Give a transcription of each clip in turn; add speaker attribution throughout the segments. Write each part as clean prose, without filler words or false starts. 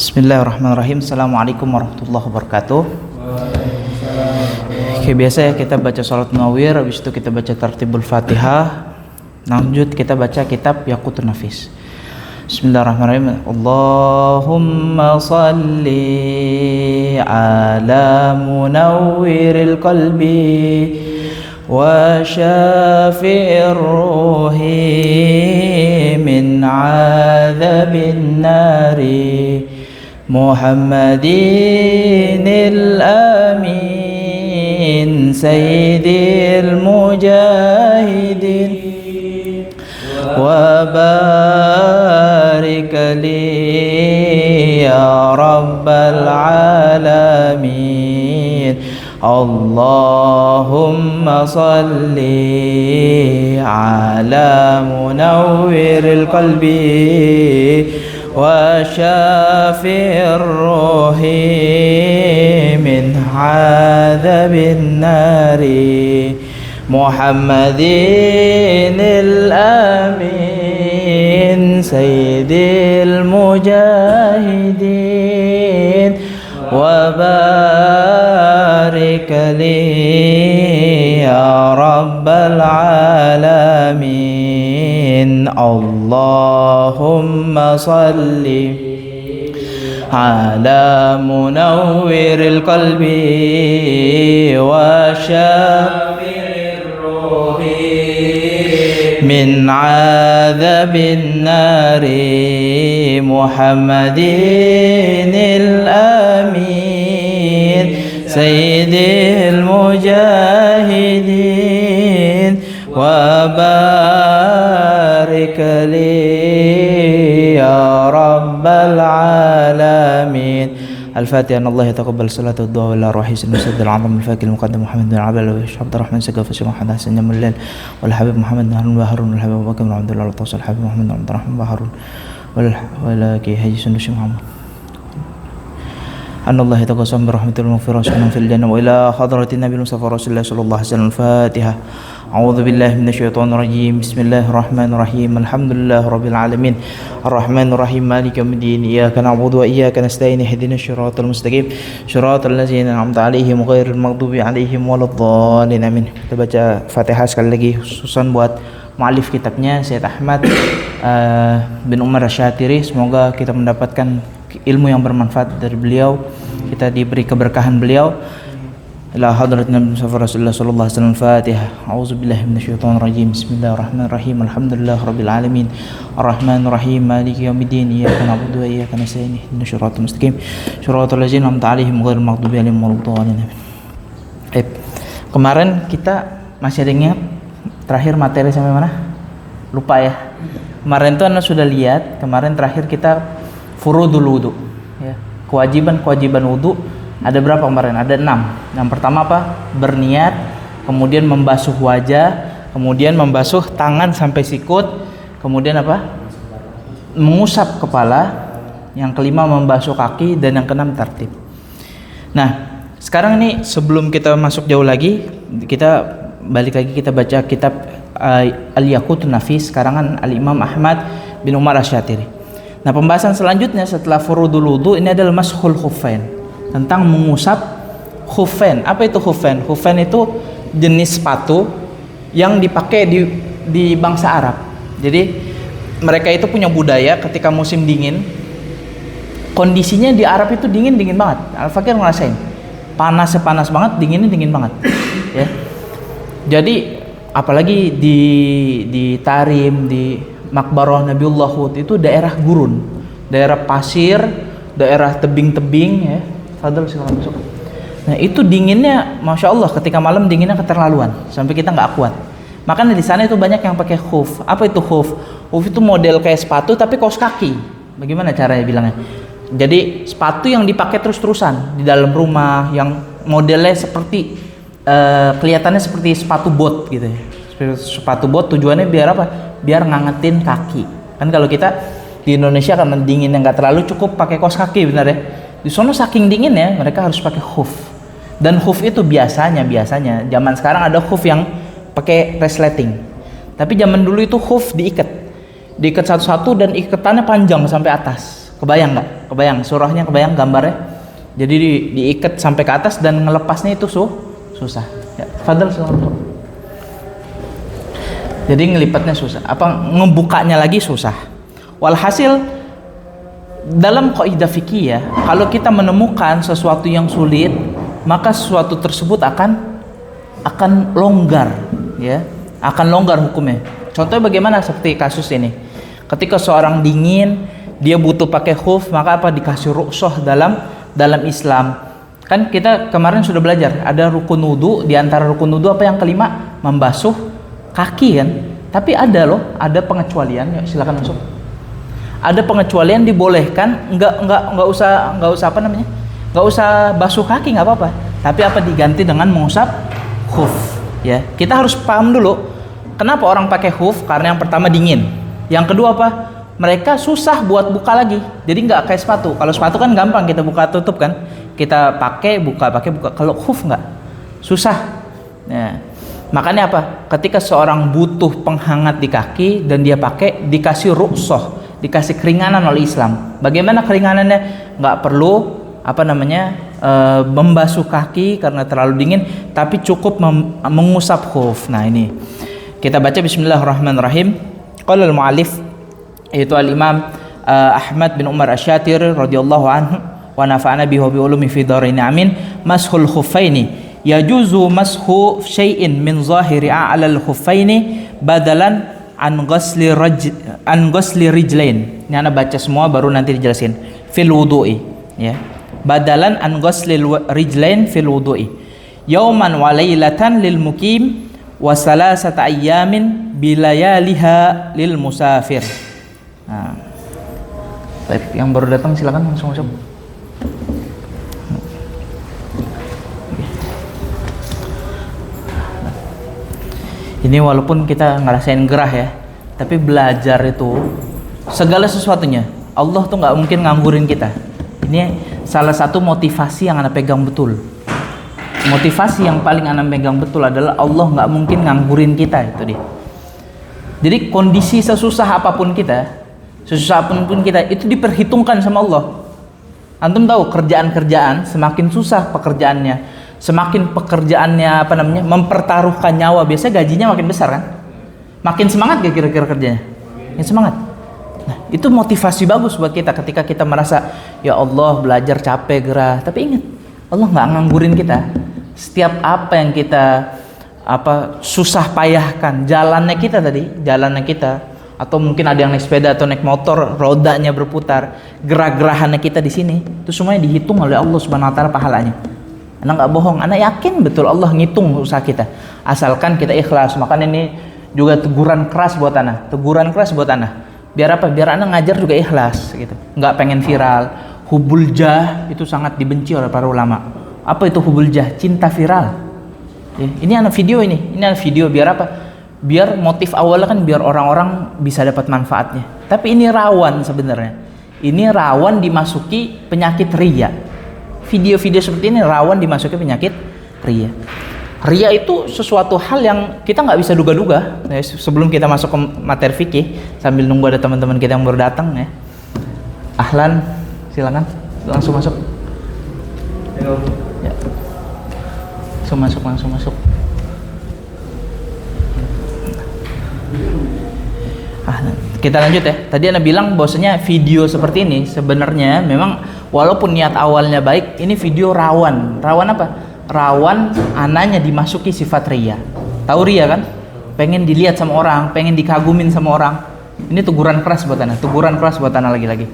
Speaker 1: Bismillahirrahmanirrahim. Assalamualaikum warahmatullahi wabarakatuh. Oke, biasa ya kita baca salat munawwir, habis itu kita baca tartibul Fatihah. Lanjut kita baca kitab Yaqutun Nafis. Bismillahirrahmanirrahim. Allahumma salli ala munawwiril qalbi wa syafi'ir ruhi min 'adzabin nari Muhammadinil amin sayyidil mujahidin wa barik li ya rabbal alamin Allahumma salli ala munawwiril qalbi wa syafi'ir ruhi min 'adzabin nari Muhammadinil amin sayyidil mujahidin wa barik li ya rabbal alamin Allahumma salli ala munawwiril qalbi wa syafi'ir ruhi min 'adzabin nari Muhammadinil amin sayyidil mujahidin wa barik li ya rabbal alamin Al-Fatihah. Allah yataqabbal salatu ad-du'a wal arwah sin musaddal 'azam al-fakir muqaddam Muhammad bin Abdullah wa Abd Arrahman Saqaf Muhammad Hasan Jamil wal Habib Muhammad bin Harun wa Harun wal Habib Abu Bakar bin Abdullah wa Tawassul Habib Muhammad bin Abd Arrahman wa Harun wal ki haji sundush Muhammad أن الله يتقسم برحمة المغفرة في الجنة وإلى حضرة النبي المصطفى رسول الله صلى الله عليه وسلم. الفاتحة. أعوذ بالله من الشيطان الرجيم. بسم الله الرحمن الرحيم. الحمد لله رب العالمين الرحمن الرحيم مالك يوم الدين إياك نعبد وإياك نستعين اهدنا الصراط المستقيم صراط الذين أنعمت عليهم غير المغضوب عليهم ولا الضالين آمين. Kita baca Fatihah sekali lagi khususan buat mu'alif kitabnya Syed Ahmad bin Umar Asyatiri. Semoga kita mendapatkan ilmu yang bermanfaat dari beliau, kita diberi keberkahan beliau. Ila hadratin Nabi Rasulullah sallallahu alaihi wasallam. Fatihah. A'udzubillahi minasyaitonir rajim. Bismillahirrahmanirrahim. Alhamdulillahirabbil alamin. Arrahmanir rahim. Maliki yaumiddin. Iyyaka na'budu wa iyyaka nasta'in. Ihdinas siratal mustaqim. Shiratal ladzina an'amta 'alaihim ghairil maghdubi 'alaihim waladdallin. Kemarin kita masih ada ingat terakhir materi sampai mana? Lupa ya. Kemarin tuh Anda sudah lihat, kemarin terakhir kita furudul wudu ya. Kewajiban wudu ada berapa kemarin? Ada 6. Yang pertama apa? Berniat, kemudian membasuh wajah, kemudian membasuh tangan sampai sikut, kemudian apa? Mengusap kepala, yang kelima membasuh kaki, dan yang keenam tertib. Nah, sekarang ini sebelum kita masuk jauh lagi, kita balik lagi kita baca kitab Al-Yaqutun Nafis karangan Al-Imam Ahmad bin Umar Asyatiri. Nah, pembahasan selanjutnya setelah furudul wudu ini adalah mashul khuffain, tentang mengusap khuffain. Apa itu khuffain? Khuffain itu jenis sepatu yang dipakai di bangsa Arab. Jadi mereka itu punya budaya ketika musim dingin, kondisinya di Arab itu dingin banget. Al-Fakir ngerasain panas banget, dinginnya dingin banget ya. Jadi apalagi di Tarim, di Makbarah Nabiullah Hud itu daerah gurun, daerah pasir, daerah tebing-tebing ya. Fadl silakan masuk. Nah, itu dinginnya Masya Allah, ketika malam dinginnya keterlaluan sampai kita nggak kuat. Makanya di sana itu banyak yang pakai khuf. Apa itu khuf? Khuf itu model kayak sepatu tapi kaos kaki. Bagaimana caranya bilangnya? Jadi sepatu yang dipakai terus-terusan di dalam rumah, yang modelnya seperti kelihatannya seperti sepatu bot gitu ya. Sepatu bot tujuannya biar apa? Biar ngangetin kaki. Kan kalau kita di Indonesia karena dinginnya nggak terlalu, cukup pakai kaos kaki, benar ya. Di sana saking dinginnya mereka harus pakai khuf. Dan khuf itu biasanya zaman sekarang ada khuf yang pakai resleting. Tapi zaman dulu itu khuf diikat satu-satu dan ikatannya panjang sampai atas. Kebayang nggak? Kebayang surahnya, kebayang gambarnya. Jadi diikat sampai ke atas dan ngelepasnya itu susah. Ya, Fadal silakan. Jadi ngelipatnya susah. Apa ngebukanya lagi susah. Walhasil dalam kaidah fikih ya, kalau kita menemukan sesuatu yang sulit, maka sesuatu tersebut akan longgar, ya, akan longgar hukumnya. Contohnya bagaimana seperti kasus ini. Ketika seorang dingin, dia butuh pakai khuf, maka apa dikasih rukhsah dalam Islam. Kan kita kemarin sudah belajar, ada rukun wudu, di antara rukun wudu apa yang kelima? Membasuh kaki kan. Tapi ada pengecualian. Ya, silakan masuk. Ada pengecualian, dibolehkan nggak usah apa namanya? Nggak usah basuh kaki, nggak apa-apa. Tapi apa diganti dengan mengusap khuf, ya. Kita harus paham dulu kenapa orang pakai khuf, karena yang pertama dingin. Yang kedua apa? Mereka susah buat buka lagi. Jadi nggak kayak sepatu. Kalau sepatu kan gampang kita buka tutup kan. Kita pakai buka. Kalau khuf nggak, susah. Nah, makanya apa? Ketika seorang butuh penghangat di kaki dan dia pakai, dikasih rukhsah, dikasih keringanan oleh Islam. Bagaimana keringanannya? Nggak perlu membasuh kaki karena terlalu dingin, tapi cukup mengusap khuf. Nah ini kita baca Bismillahirrahmanirrahim. Qala al-mu'allif, yaitu al-Imam Ahmad bin Umar Asy-Syatir radhiyallahu anhu wa nafa'ana bihi wa bi ulumi fi dharain amin. Mashul khuffaini yajuzu mashu syai'in min zahiri a'lal khuffaini badalan an ghasli rijlain. Ini ana baca semua baru nanti dijelasin. Fil wudu'i, ya. Badalan an ghasli rijlain fil wudu'i. Yauman wa lailatan lil muqim wa salasata ayyamin bilayaliha lil musafir. Nah. Baik, yang baru datang silakan langsung masuk. Ini walaupun kita ngerasain gerah ya, tapi belajar itu segala sesuatunya Allah tuh nggak mungkin nganggurin kita. Ini salah satu motivasi yang Anda pegang betul. Motivasi yang paling Anda pegang betul adalah Allah nggak mungkin nganggurin kita, itu dia. Jadi kondisi sesusah apapun kita itu diperhitungkan sama Allah. Antum tahu kerjaan-kerjaan semakin susah pekerjaannya, semakin pekerjaannya mempertaruhkan nyawa, biasanya gajinya makin besar kan? Makin semangat gak kira-kira kerjanya? Makin semangat. Nah, itu motivasi bagus buat kita ketika kita merasa ya Allah belajar capek gerah, tapi ingat Allah nggak nganggurin kita. Setiap apa yang kita susah payahkan, jalannya kita, atau mungkin ada yang naik sepeda atau naik motor, rodanya berputar, gerah-gerahannya kita di sini, itu semuanya dihitung oleh Allah Subhanahu Wa Taala pahalanya. Anak nggak bohong, anak yakin betul Allah ngitung usaha kita, asalkan kita ikhlas. Makanya ini juga teguran keras buat anak. Biar apa? Biar anak ngajar juga ikhlas gitu. Nggak pengen viral. Hubul jah itu sangat dibenci oleh para ulama. Apa itu hubul jah? Cinta viral. Ya, ini anak video biar apa? Biar motif awalnya kan biar orang-orang bisa dapat manfaatnya. Tapi ini rawan sebenarnya. Ini rawan dimasuki penyakit riya. Video-video seperti ini rawan dimasuki penyakit riya. Riya itu sesuatu hal yang kita nggak bisa duga-duga. Nah, sebelum kita masuk ke materi fikih, sambil nunggu ada teman-teman kita yang baru datang ya. Ahlan, silakan langsung masuk. Ya. Langsung masuk. Kita lanjut ya. Tadi Anda bilang bahwasanya video seperti ini sebenarnya memang walaupun niat awalnya baik, ini video rawan. Rawan apa? Rawan anaknya dimasuki sifat riya. Tahu riya kan? Pengen dilihat sama orang, pengen dikagumin sama orang. Ini teguran keras buat anak lagi-lagi.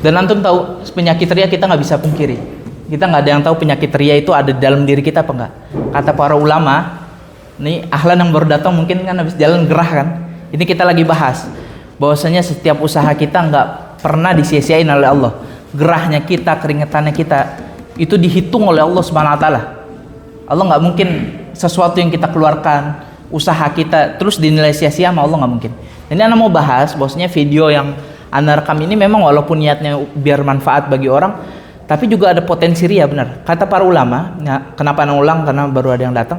Speaker 1: Dan antum tahu penyakit riya kita nggak bisa pungkiri. Kita nggak ada yang tahu penyakit riya itu ada dalam diri kita apa enggak. Kata para ulama, nih ahlan yang baru datang mungkin kan habis jalan gerah kan. Ini kita lagi bahas bahwasanya setiap usaha kita nggak pernah disia-siain oleh Allah. Gerahnya kita, keringetannya kita itu dihitung oleh Allah Subhanahu Wa Taala. Allah nggak mungkin sesuatu yang kita keluarkan, usaha kita terus dinilai sia-sia sama Allah, nggak mungkin. Ini Anda mau bahas bahwasanya video yang Anda rekam ini memang walaupun niatnya biar manfaat bagi orang, tapi juga ada potensi riya, benar. Kata para ulama, ya, kenapa Anda ulang? Karena baru ada yang datang.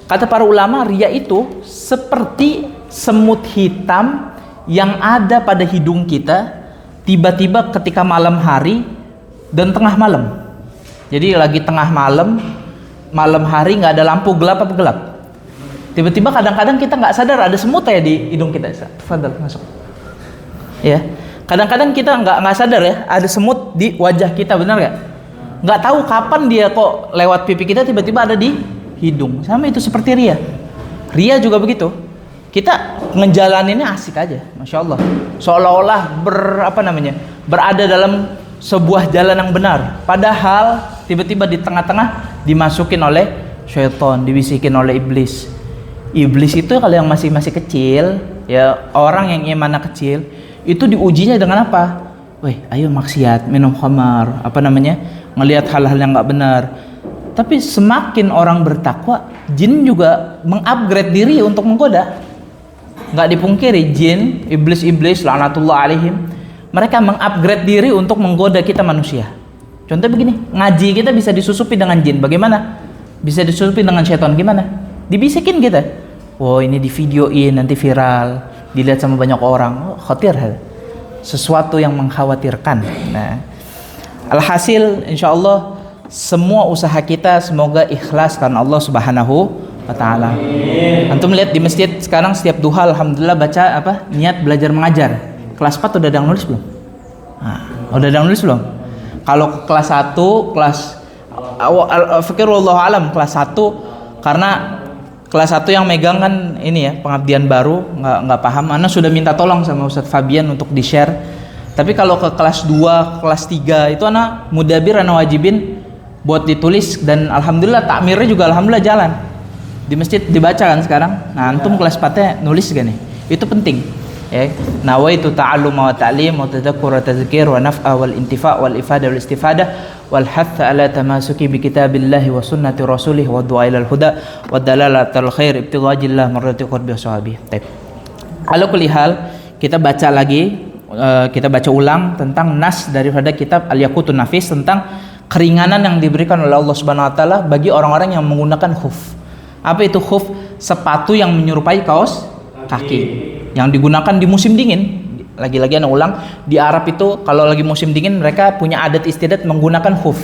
Speaker 1: Kata para ulama, riya itu seperti semut hitam yang ada pada hidung kita, tiba-tiba ketika malam hari dan tengah malam. Jadi lagi tengah malam, malam hari, nggak ada lampu, gelap apa gelap. Tiba-tiba kadang-kadang kita nggak sadar ada semut ya di hidung kita. Fadal, masuk. Ya, kadang-kadang kita nggak sadar ya ada semut di wajah kita, benar nggak? Nggak tahu kapan dia kok lewat pipi kita tiba-tiba ada di hidung. Sama itu seperti ria. Ria juga begitu. Kita ngejalaninnya asik aja, masya Allah. Seolah-olah berada dalam sebuah jalan yang benar. Padahal tiba-tiba di tengah-tengah dimasukin oleh syaitan, dibisikin oleh iblis. Iblis itu kalau yang masih kecil, ya orang yang imannya kecil, itu diujinya dengan apa? Weh, ayo maksiat, minum khamar, ngelihat hal-hal yang nggak benar. Tapi semakin orang bertakwa, jin juga mengupgrade diri untuk menggoda. Nggak dipungkiri, jin, iblis laknatullah alaihim, mereka mengupgrade diri untuk menggoda kita manusia. Contoh begini, ngaji kita bisa disusupi dengan jin, bagaimana? Bisa disusupi dengan syaitan, gimana? Dibisikin kita, wow ini di videoin, nanti viral, dilihat sama banyak orang. Khawatir hal, sesuatu yang mengkhawatirkan. Nah, alhasil insyaallah semua usaha kita semoga ikhlas karena Allah Subhanahu wa taala. Antum lihat di masjid sekarang setiap duha alhamdulillah baca niat belajar mengajar. Kelas 4 udah ada yang nulis belum? Udah ada yang nulis belum? Kalau kelas 1, kelas fikir wallahu alam kelas 1, karena kelas 1 yang megang kan ini ya, pengabdian baru, nggak paham. Ana sudah minta tolong sama Ustadz Fabian untuk di-share. Tapi kalau ke kelas 2, kelas 3 itu ana mudabir, ana wajibin buat ditulis, dan alhamdulillah takmirnya juga alhamdulillah jalan. Di masjid dibaca kan sekarang. Nah, antum kelas 4-nya nulis gak nih? Itu penting. Ya, nawaitu ta'alluma wa ta'lim wa tadhakkur wa tadhkir wa naf'a wal intifa' wal ifada wal istifadah wal hath ala tamasuki bi kitabillahi wa sunnati rasulih wa du'a ilal huda wa dalalatul khair ibtighajillah marrati qurbi sahabi. Baik. Kalau kulihal kita baca lagi, kita baca ulang tentang nas daripada kitab Al-Yaqutun Nafis tentang keringanan yang diberikan oleh Allah Subhanahu wa taala bagi orang-orang yang menggunakan khuf. Apa itu khuf? Sepatu yang menyerupai kaos kaki yang digunakan di musim dingin. Lagi-lagi anak ulang, di Arab itu kalau lagi musim dingin mereka punya adat istiadat menggunakan khuf,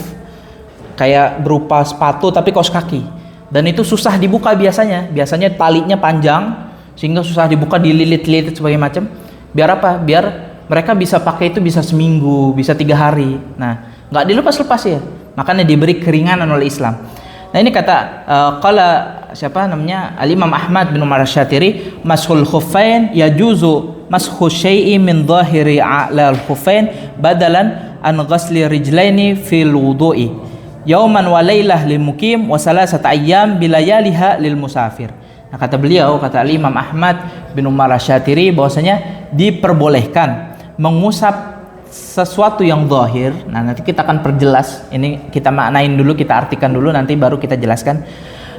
Speaker 1: kayak berupa sepatu tapi kaos kaki, dan itu susah dibuka biasanya talinya panjang sehingga susah dibuka, dililit-lilit sebagai macam. Biar apa? Biar mereka bisa pakai itu bisa seminggu, bisa 3 hari. Nah, nggak dilepas-lepas ya, makanya diberi keringanan oleh Islam. Nah, ini kata Al-Imam Ahmad bin Umar Asy-Syatiri, mashul khuffain yajuzu mashu syai'in min dhahiri a'lal khuffain badalan an ghasli rijlaini fil wudu'i yauman wa lailah lil mukim wa salasata ayyam bilayaliha lil musafir. Nah, kata beliau, kata Al-Imam Ahmad bin Umar Asy-Syatiri, bahwasanya diperbolehkan mengusap sesuatu yang zahir. Nah, nanti kita akan perjelas, ini kita maknain dulu, kita artikan dulu, nanti baru kita jelaskan.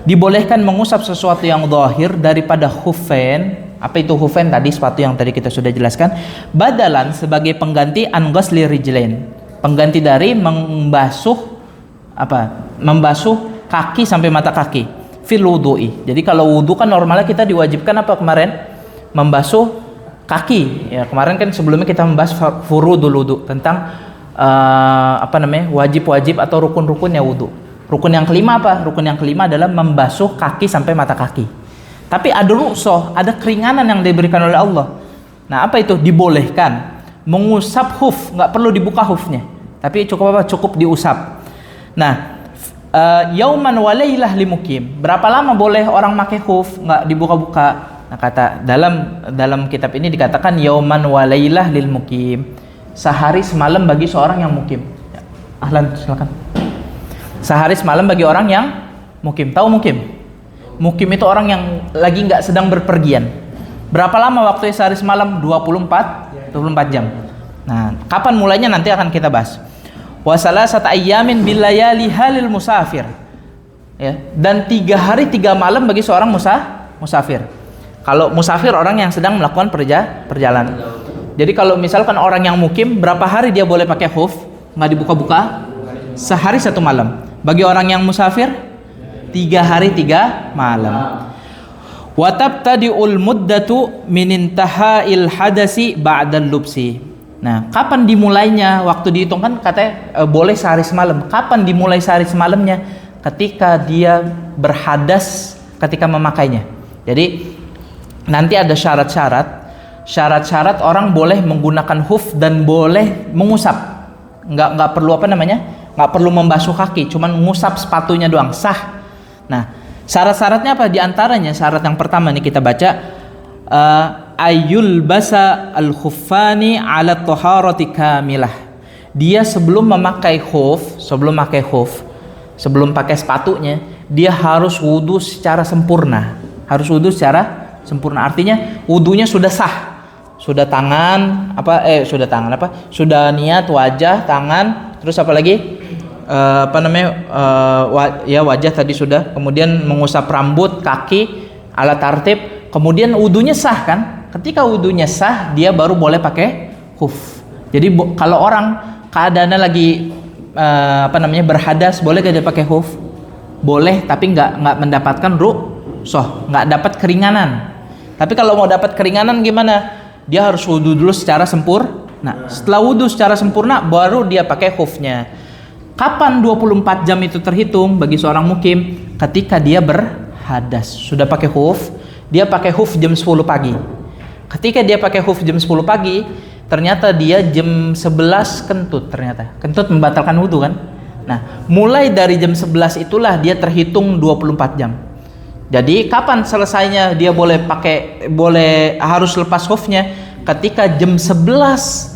Speaker 1: Dibolehkan mengusap sesuatu yang zahir daripada khufain. Apa itu khufain? Tadi sepatu yang tadi kita sudah jelaskan. Badalan sebagai pengganti an ghasli rijlain, pengganti dari membasuh kaki sampai mata kaki fil wudu'i. Jadi kalau wudu kan normalnya kita diwajibkan apa kemarin? Membasuh kaki. Ya, kemarin kan sebelumnya kita membahas furudul wudu, tentang wajib-wajib atau rukun-rukunnya wudu. Rukun yang kelima apa? Rukun yang kelima adalah membasuh kaki sampai mata kaki. Tapi ada rukhsah, ada keringanan yang diberikan oleh Allah. Nah, apa itu? Dibolehkan mengusap khuf, nggak perlu dibuka khufnya, tapi cukup diusap. Nah, yauman wa lailah limukim. Berapa lama boleh orang pakai khuf nggak dibuka-buka? Nah, kata dalam kitab ini dikatakan yauman wa lailah lil mukim, sehari semalam bagi seorang yang mukim. Ya, ahlan, silakan. Sehari semalam bagi orang yang mukim. Tahu mukim? Mukim itu orang yang lagi nggak sedang berpergian. Berapa lama waktunya sehari semalam? 24 jam. Nah, kapan mulainya nanti akan kita bahas. Wa salasata ayyamin bilayaliha lil musafir. Ya, dan 3 hari 3 malam bagi seorang musafir. Kalau musafir orang yang sedang melakukan perjalanan. Jadi kalau misalkan orang yang mukim, berapa hari dia boleh pakai khuf? Nggak dibuka-buka? Sehari 1 malam. Bagi orang yang musafir, 3 hari 3 malam. Wa tabtadi'ul muddatu min intiha'il hadasi ba'dal lubsi. Nah, kapan dimulainya? Waktu dihitung kan katanya boleh sehari semalam. Kapan dimulai sehari semalamnya? Ketika dia berhadas ketika memakainya. Jadi nanti ada syarat-syarat orang boleh menggunakan huf dan boleh mengusap. Nggak perlu nggak perlu membasuh kaki, cuman mengusap sepatunya doang, sah. Nah, syarat-syaratnya apa? Di antaranya syarat yang pertama nih kita baca, ayul basa al khuffani ala taharati kamilah. Dia sebelum pakai khuf, sebelum pakai sepatunya, dia harus wudu secara sempurna. Artinya wudunya sudah sah. Sudah niat, wajah, tangan, terus apa lagi? Wajah tadi sudah, kemudian mengusap rambut, kaki, alat tartib, kemudian wudunya sah kan? Ketika wudunya sah, dia baru boleh pakai khuf. Jadi kalau orang keadaannya lagi berhadas, boleh gak dia pakai khuf? Boleh, tapi nggak mendapatkan rukhsah, nggak dapat keringanan. Tapi kalau mau dapat keringanan gimana? Dia harus wudu dulu secara sempurna. Nah, setelah wudu secara sempurna, baru dia pakai khufnya. Kapan 24 jam itu terhitung bagi seorang mukim? Ketika dia berhadas. Sudah pakai khuf, dia pakai khuf jam 10 pagi. Ketika dia pakai khuf jam 10 pagi, ternyata dia jam 11 kentut ternyata. Kentut membatalkan wudu kan? Nah, mulai dari jam 11 itulah dia terhitung 24 jam. Jadi kapan selesainya dia harus lepas khufnya? Ketika jam 11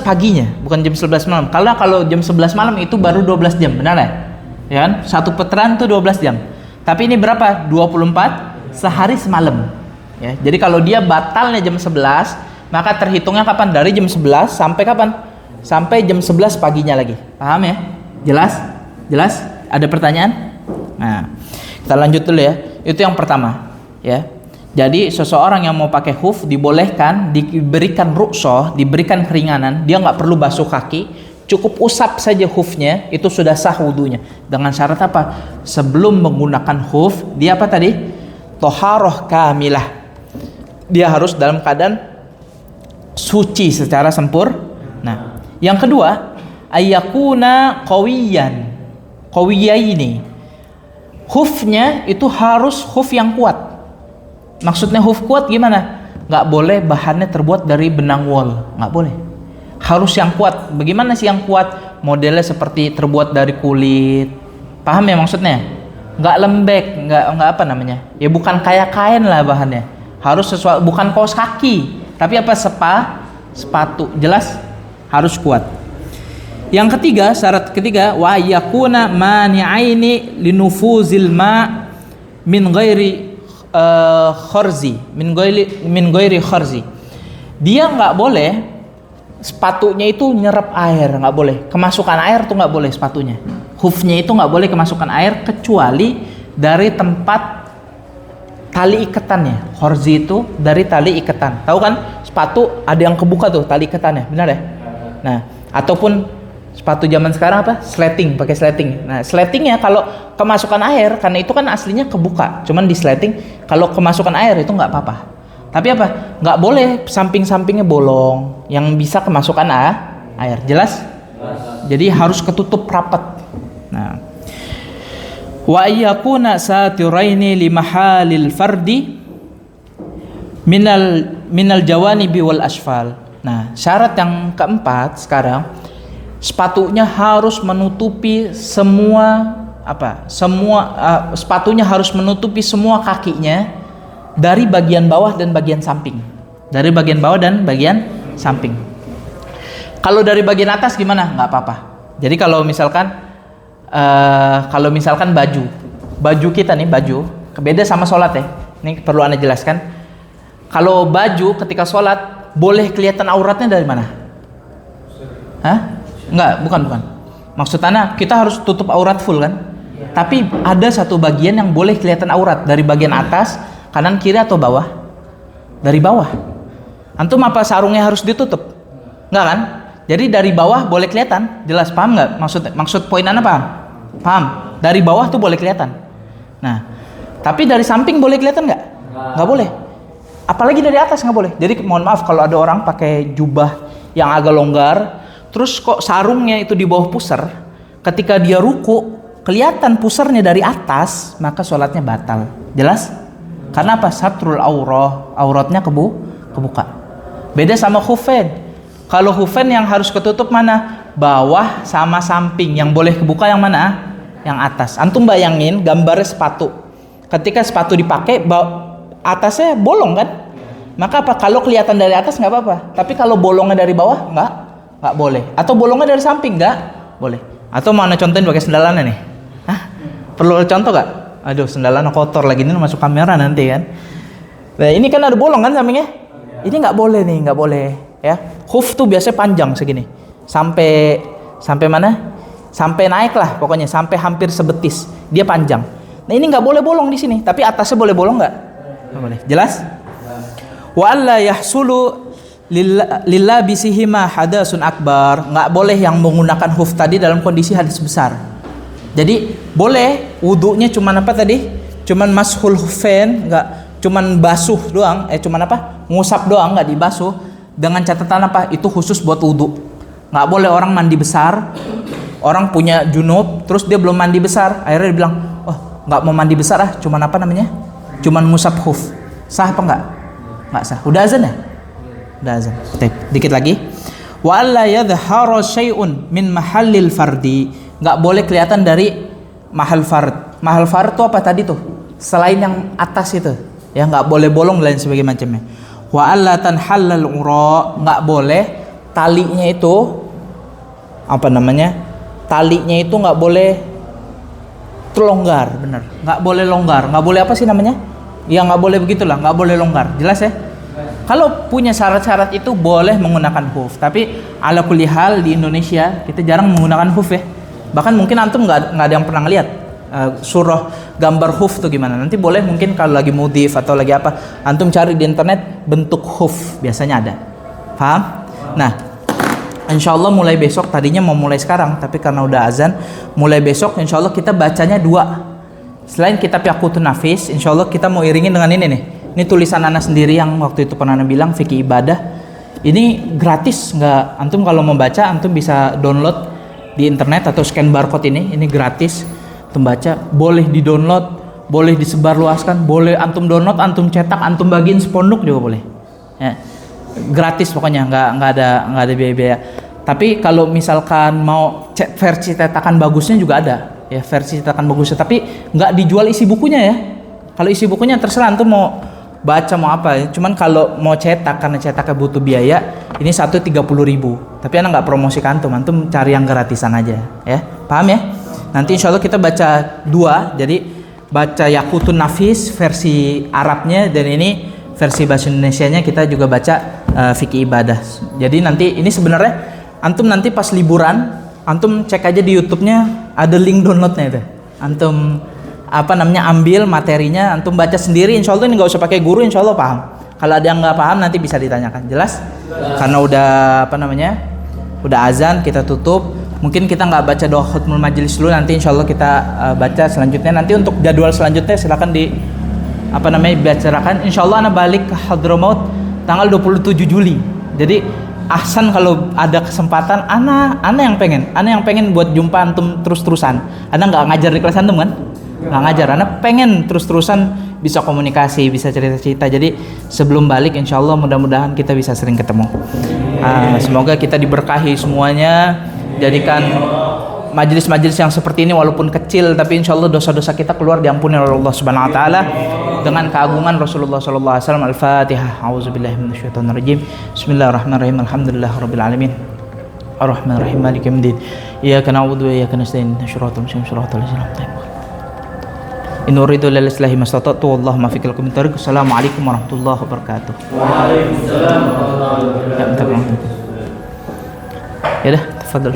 Speaker 1: paginya, bukan jam 11 malam. Kalau jam 11 malam itu baru 12 jam, benar ya? Ya kan? Satu putaran itu 12 jam. Tapi ini berapa? 24 sehari semalam. Ya. Jadi kalau dia batalnya jam 11, maka terhitungnya kapan? Dari jam 11 sampai kapan? Sampai jam 11 paginya lagi. Paham ya? Jelas? Ada pertanyaan? Nah, kita lanjut dulu ya. Itu yang pertama, ya. Jadi seseorang yang mau pakai khuf dibolehkan, diberikan rukhsah, diberikan keringanan, dia nggak perlu basuh kaki, cukup usap saja khufnya, itu sudah sah wudunya. Dengan syarat apa? Sebelum menggunakan khuf, dia apa tadi? Thaharah kamilah. Dia harus dalam keadaan suci secara sempurna. Nah, yang kedua, ayyakuna qawiyan. Qawiyaini. Khufnya itu harus khuf yang kuat. Maksudnya huf kuat gimana? Nggak boleh bahannya terbuat dari benang wol, nggak boleh. Harus yang kuat. Bagaimana sih yang kuat? Modelnya seperti terbuat dari kulit. Paham ya maksudnya? Nggak lembek, nggak ya bukan kayak kain lah bahannya. Harus sesuatu, bukan kaos kaki, tapi apa? Sepatu. Jelas? Harus kuat. Yang ketiga, syarat ketiga, wa yakuna mani'aini linufuzil ma min ghairi kharzi, min ghairi kharzi. Dia nggak boleh sepatunya itu nyerap air, nggak boleh. Kemasukan air tuh nggak boleh sepatunya. Hufnya itu nggak boleh kemasukan air kecuali dari tempat tali ikatannya. Kharzi itu dari tali ikatan. Tahu kan? Sepatu ada yang kebuka tuh tali ikatannya, benar ya? Nah, ataupun sepatu zaman sekarang apa? Sleting, pakai sleting. Nah, sletingnya kalau kemasukan air, karena itu kan aslinya kebuka, cuman di sleting, kalau kemasukan air itu nggak apa-apa. Tapi apa? Nggak boleh samping-sampingnya bolong, yang bisa kemasukan air. Jelas? Jadi harus ketutup rapat. Nah, wa yakuna satiraini limahalil fardi minal jawanibi wal asfal. Nah, syarat yang keempat sekarang, sepatunya harus menutupi sepatunya harus menutupi semua kakinya dari bagian bawah dan bagian samping. Kalau dari bagian atas gimana? Nggak apa-apa. Jadi kalau misalkan baju kita nih, beda sama sholat ya. Ini perlu Anda jelaskan. Kalau baju ketika sholat boleh kelihatan auratnya dari mana? Enggak, bukan. Maksud Anda kita harus tutup aurat full kan? Tapi ada satu bagian yang boleh kelihatan aurat, dari bagian atas, kanan, kiri atau bawah? Dari bawah. Antum apa sarungnya harus ditutup? Enggak kan? Jadi dari bawah boleh kelihatan. Jelas, paham enggak? Maksud poin Anda paham? Paham. Dari bawah tuh boleh kelihatan. Nah, tapi dari samping boleh kelihatan enggak? Enggak boleh. Apalagi dari atas nggak boleh. Jadi mohon maaf kalau ada orang pakai jubah yang agak longgar, terus kok sarungnya itu di bawah pusar, ketika dia ruku kelihatan pusarnya dari atas, maka sholatnya batal. Jelas? Karena apa? Satrul auratnya kebuka. Beda sama khufain. Kalau khufain yang harus ketutup mana? Bawah sama samping. Yang boleh kebuka yang mana? Yang atas. Antum bayangin gambarnya sepatu. Ketika sepatu dipakai, atasnya bolong kan? Maka apa? Kalau kelihatan dari atas nggak apa-apa. Tapi kalau bolongnya dari bawah nggak boleh. Atau bolongnya dari samping nggak boleh. Atau mana contohin pakai sendalannya nih? Hah? Perlu contoh nggak? Aduh, sendalannya kotor lagi, ini masuk kamera nanti kan. Nah ini kan ada bolong kan sampingnya. Ini nggak boleh nih, nggak boleh ya. Khuf tuh biasanya panjang segini, sampai mana? Sampai naik lah, pokoknya sampai hampir sebetis. Dia panjang. Nah ini nggak boleh bolong di sini, tapi atasnya boleh bolong nggak? Nggak boleh. Jelas? Wa alla yahsulu lillabisihima hadasun akbar. Nggak boleh yang menggunakan khuf tadi dalam kondisi hadas besar. Jadi boleh wudunya cuman apa tadi? Cuman mashul khufain, nggak cuman basuh doang, cuman apa? Ngusap doang, nggak dibasuh. Dengan catatan apa? Itu khusus buat wudu. Nggak boleh orang mandi besar, orang punya junub, terus dia belum mandi besar, akhirnya dia bilang, oh nggak mau mandi besar ah, cuman apa namanya? Cuman ngusap khuf. Sah apa nggak? Nggak sah. Udah azan ya? Udah azan. Dikit lagi. Wa alla yadhhara syai'un min mahallil fardi. Nggak boleh kelihatan dari mahal fard. Mahal fard itu apa tadi tuh? Selain yang atas itu, ya nggak boleh bolong dan sebagainya macamnya. Wa alla tanhallal ura, nggak boleh talinya itu apa namanya? Talinya itu nggak boleh terlonggar, benar. Nggak boleh longgar, nggak boleh apa sih namanya? Ya nggak boleh begitulah, nggak boleh longgar. Jelas ya? Kalau punya syarat-syarat itu boleh menggunakan khuf. Tapi ala kulli hal di Indonesia kita jarang menggunakan khuf ya. Bahkan mungkin antum nggak ada yang pernah lihat surah gambar khuf tuh gimana. Nanti boleh mungkin kalau lagi mudif atau lagi apa, antum cari di internet bentuk khuf, biasanya ada. Paham? Nah, insya Allah mulai besok, tadinya mau mulai sekarang, tapi karena udah azan, mulai besok insya Allah kita bacanya 2. Selain kitab Yaqutun Nafis, insya Allah kita mau iringin dengan ini nih. Ini tulisan anak sendiri yang waktu itu pernah bilang fikih ibadah. Ini gratis, nggak? Antum kalau mau baca, antum bisa download di internet atau scan barcode ini gratis. Antum baca, boleh di-download, boleh disebarluaskan, boleh antum download, antum cetak, antum bagiin sponduk juga boleh. Ya. Gratis pokoknya, nggak ada biaya-biaya. Tapi kalau misalkan mau versi cetakan bagusnya juga ada, ya versi cetakan bagusnya. Tapi nggak dijual isi bukunya ya. Kalau isi bukunya terserah antum mau baca mau apa ya. Cuman kalau mau cetak, karena cetaknya butuh biaya, ini 30.000. Tapi anak nggak promosikan antum cari yang gratisan aja ya. Paham ya? Nanti insya Allah kita baca 2. Jadi baca Yaqutun Nafis versi Arabnya, dan ini versi bahasa Indonesianya kita juga baca fikih ibadah. Jadi nanti ini sebenarnya antum nanti pas liburan, antum cek aja di YouTube-nya, ada link downloadnya itu. Antum ambil materinya, antum baca sendiri, insya Allah ini nggak usah pakai guru, insya Allah paham. Kalau ada yang nggak paham nanti bisa ditanyakan. Jelas? Karena udah udah azan, kita tutup. Mungkin kita nggak baca doa khutmul majelis dulu, nanti insya Allah kita baca selanjutnya. Nanti untuk jadwal selanjutnya silakan dibicarakan. Insya Allah anak balik ke Hadramaut tanggal 27 Juli. Jadi ahsan kalau ada kesempatan, ana yang pengen buat jumpa antum terus-terusan. Ana nggak ngajar di kelas antum kan? Nggak ngajar, anak pengen terus-terusan bisa komunikasi, bisa cerita-cerita. Jadi sebelum balik insya Allah mudah-mudahan kita bisa sering ketemu. Semoga kita diberkahi semuanya, jadikan majelis-majelis yang seperti ini walaupun kecil, tapi insya Allah dosa-dosa kita keluar diampuni oleh Allah Subhanahu Wa Taala dengan keagungan Rasulullah Sallallahu Alaihi Wasallam. Al-Fatihah. A'udzubillahi minasyaitonirrajim. Bismillahirrahmanirrahim. Alhamdulillahirabbil alamin. Ar-Rahmanir-Rahim. Maliki yaumiddin. Iyyaka na'budu wa iyyaka nasta'in. Shiratal mustaqim. Shiratal ladzina an'amta 'alaihim. In uridu lil islahi mastata'tu wallahu ma fiqil kum tariq. Assalamualaikum warahmatullahi wabarakatuh. Waalaikumsalam warahmatullahi wabarakatuh. Ya dah, tafadhal.